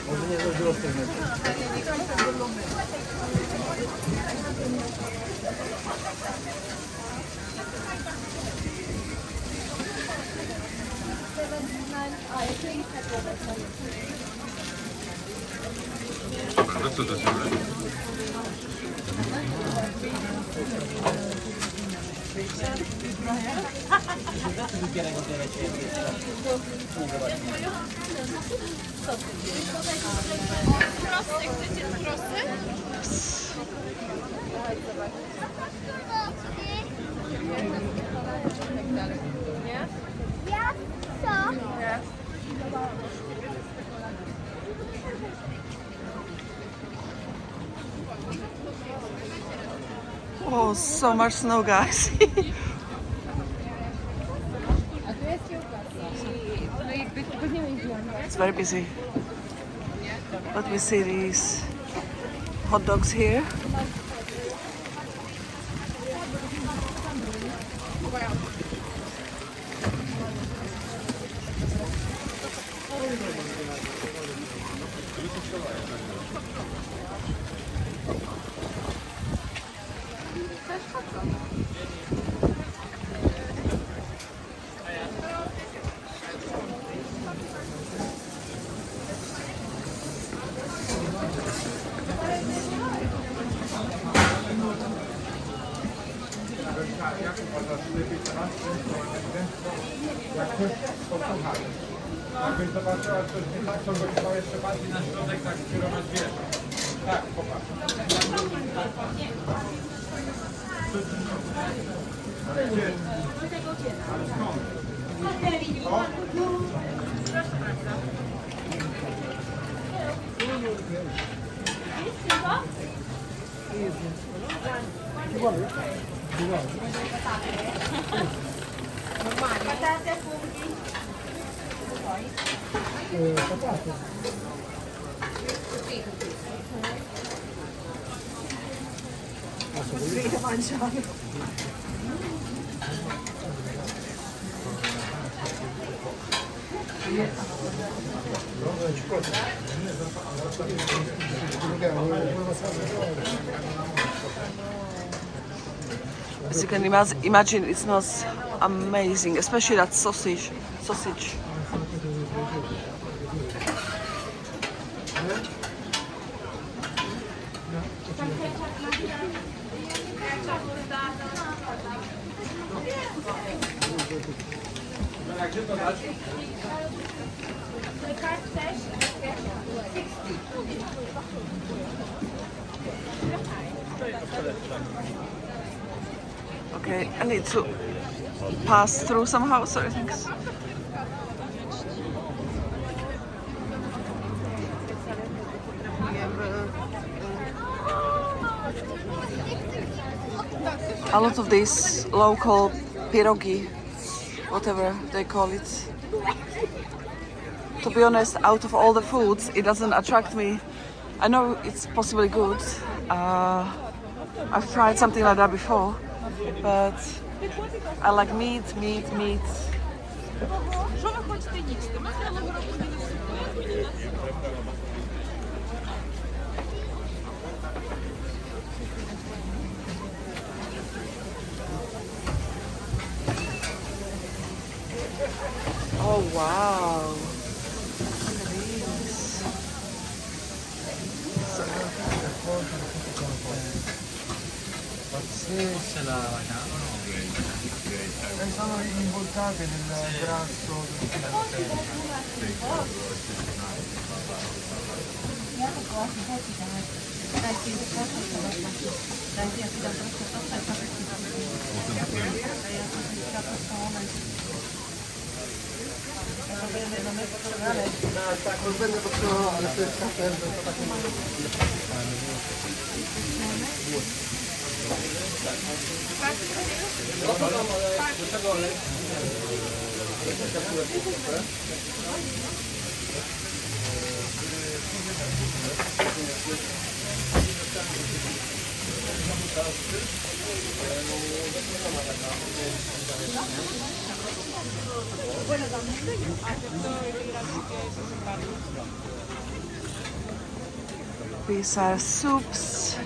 Może nie zazdrosny. Co to jest? Prosty, chcecie prosty? Nie? Jak co? Oh, so much snow, guys. It's very busy. But we see these hot dogs here. Jakbyś zobaczyła coś nie tak, to byś chciał jeszcze bardziej na środek tak skierować wiesz. Tak, popatrz. Ale gdzie? Ale skąd? O? As you can imagine, it smells amazing, especially that sausage. Gdzie to dać? Okay, I need to pass through somehow, so I think. A lot of these local pierogi, whatever they call it. To be honest, out of all the foods, it doesn't attract me. I know it's possibly good. I've tried something like that before, but I like meat. Що ви хочете їсти? Ми минулого року не Oh wow! Sono involtate nel grasso. Tak, już będę potrzebował, ale to jest kasem, to takie mamy. These are soups.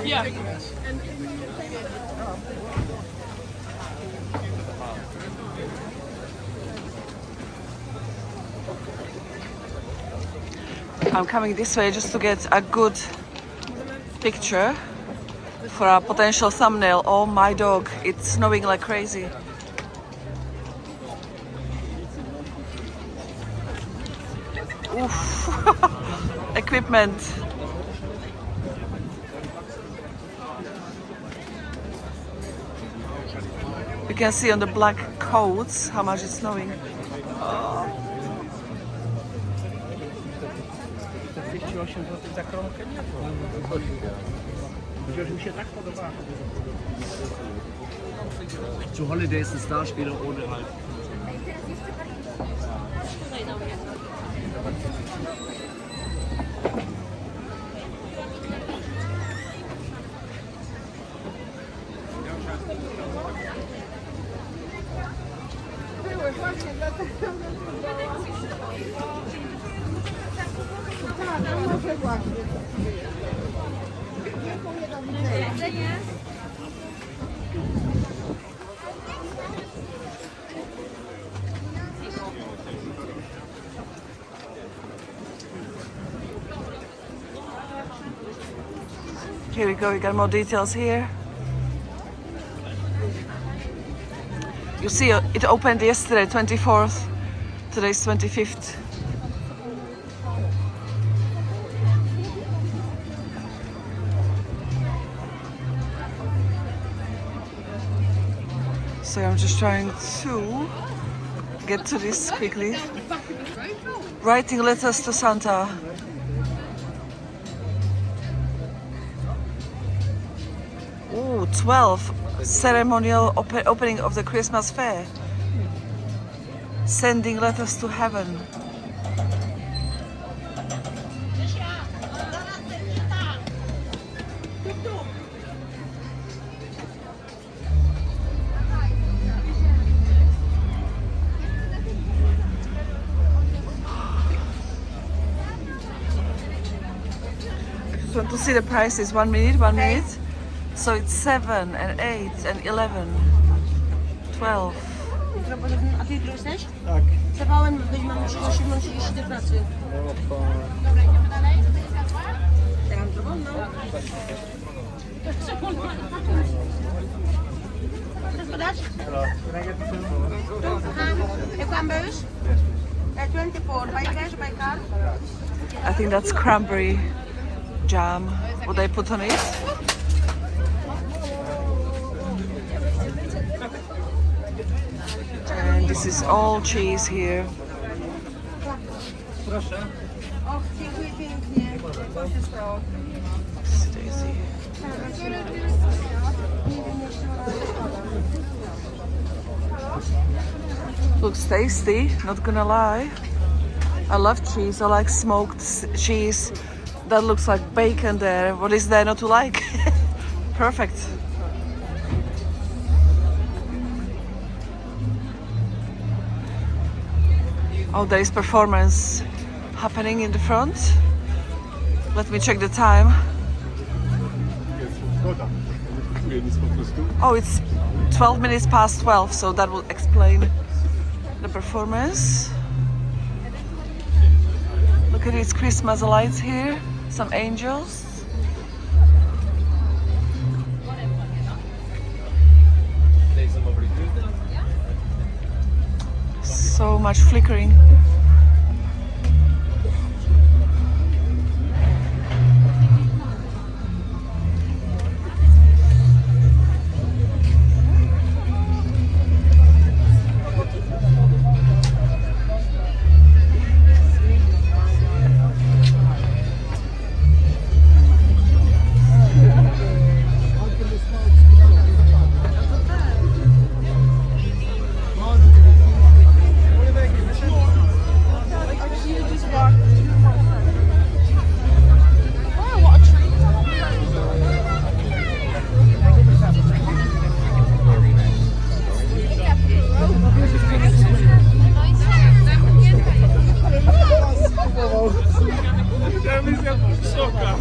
Yeah. I'm coming this way just to get a good picture for a potential thumbnail. Oh my dog, it's snowing like crazy. Oof. Equipment. You can see on the black coats how much it's snowing. 208 zł za kronkę? Nie, to mi się tak podoba. Zu Holidays ein Starspieler ohne halt. Here we go, we got more details here. You see, it opened yesterday, 24th. Today's 25th. So I'm just trying to get to this quickly. Writing letters to Santa. Ooh, 12. Ceremonial opening of the Christmas fair. Sending letters to heaven. Just want to see the prices. 1 minute. So it's 7 and 8 and 11, 12. A ty jutro jesteś? Tak. Zawałem, mam 7:30 do pracy. Teraz to wolno. Chcesz podać? Cucumbers? 24, by cash, by card? I think that's cranberry jam. What I put on it? And this is all cheese here. Proszę. Och, dziękuję pięknie. Co się stało? Daisy. Looks tasty, not gonna lie. I love cheese. I like smoked cheese. That looks like bacon there. What is there not to like? Perfect. Oh, there is performance happening in the front. Let me check the time. Oh, it's 12 minutes past 12, so that will explain the performance. Look at these Christmas lights here, some angels. So much flickering. Szoka.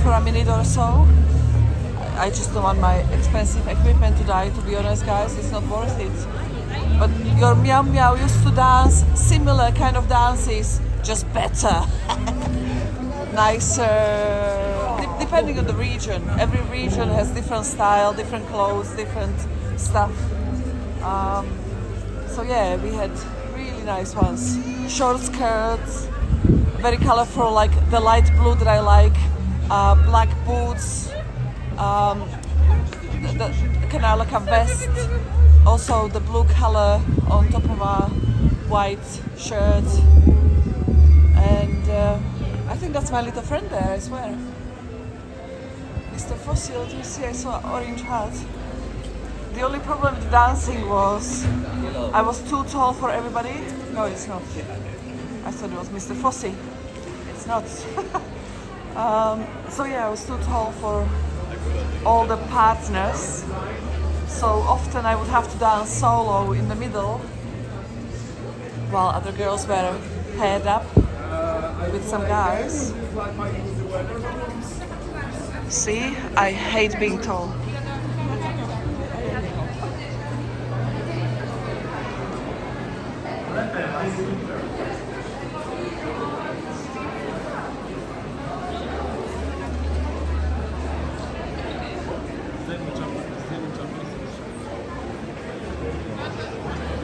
For a minute or so. I just don't want my expensive equipment to die, to be honest, guys. It's not worth it. But your meow meow used to dance similar kind of dances, just better. Nicer, depending on the region. Every region has different style, different clothes, different stuff. So yeah, we had really nice ones. Short skirts, very colorful, like the light blue that I like. Black boots, the kind of like a vest, also the blue color on top of a white shirt, and I think that's my little friend there, I swear. Mr. Fossil, do you see I saw an orange hat? The only problem with dancing was I was too tall for everybody. No, it's not. I thought it was Mr. Fossil. It's not. So yeah, I was too tall for all the partners, so often I would have to dance solo in the middle while other girls were paired up with some guys. See, I hate being tall.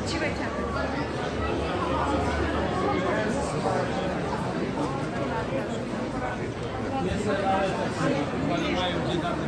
Chyba nie mają gdzie tam